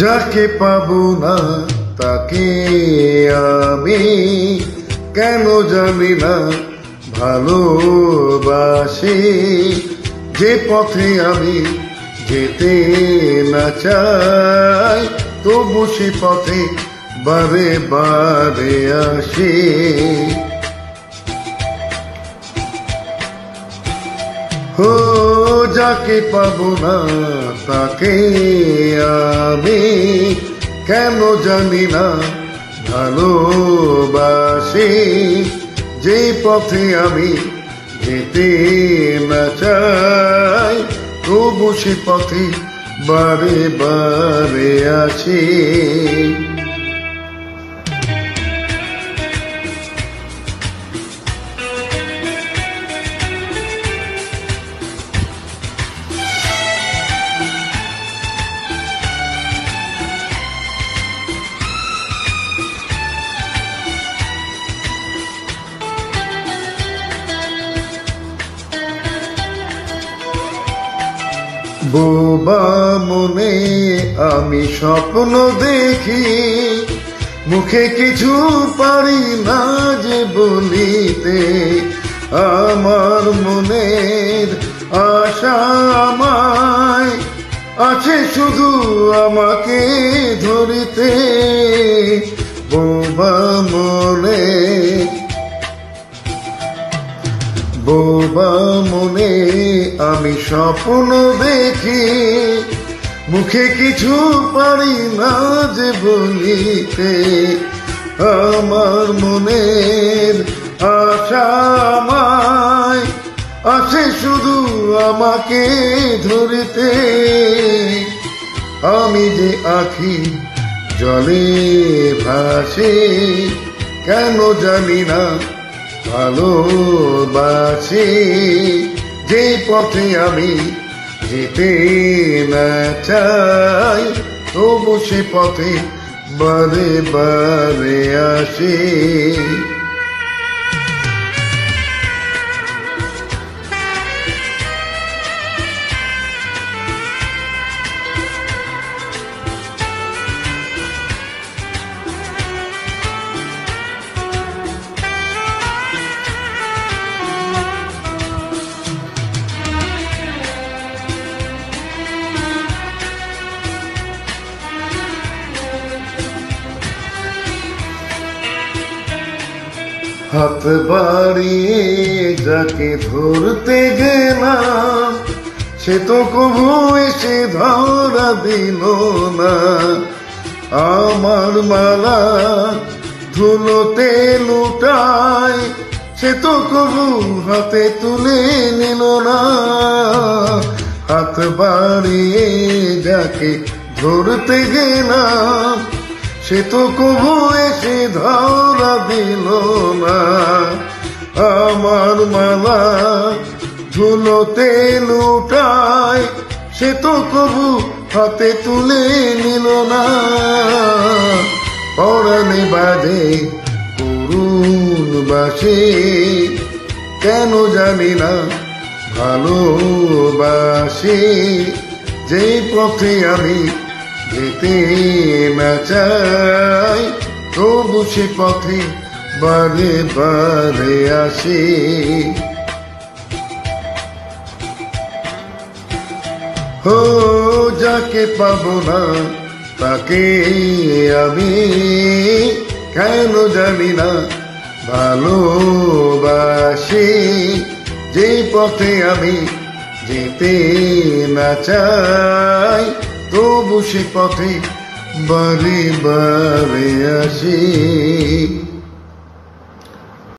যাকে পাবো না তাকে আমি কেন জানি না ভালোবাসি। যে পথে আমি যেতে না চাই তবু সে পথে বারে বারে আসি। হো যাকে পাবো না তাকে আমি কেন জানি না ভালোবাসি। যে পথে আমি যেতে না চাই তবু সে পথে বারে বারে আসি। বোবা মনে আমি স্বপ্ন দেখি, মুখে কিছু পারি না যে বলিতে। আমার মনের আশা আমায় আছে শুধু আমাকে ধরিতে। বোবা মনে বোবা মনে আমি স্বপ্ন দেখি, মুখে কিছু পারি না যে বলিতে। আমার মনের আশা আমায় আছে শুধু আমাকে ধরিতে। আমি যে আখি জলে ভাসি কেন জানি না ভালোবাসি। যে পথে আমি যেতে না চাই তবু সে পথে বারে বারে আসি। হাত বাড়িয়ে যাকে ধরতে গেলাম সে তো কবু এসে ধরা দিল না। আমার মালা ধুলোতে লুটায় সে তো কবু হাতে তুলে নিল না। হাত বাড়িয়ে যাকে ধরতে গেলাম সে তো কবু এসে ধরা দিল না। আমার মালা ধুলোতে লুটায় সে তো কবু হাতে তুলে নিল না। পরাণে বাজে করুণ বাসে কেন জানি না ভালোবাসি। যে পথে আমি যেতে না চাই তবু সে পথে বারে বারে আসি। হো যাকে পাবো না তাকে আমি কেন জানি না ভালোবাসি। যে পথে আমি যেতে না চাই তবু সে পথে বারে বারে আসি।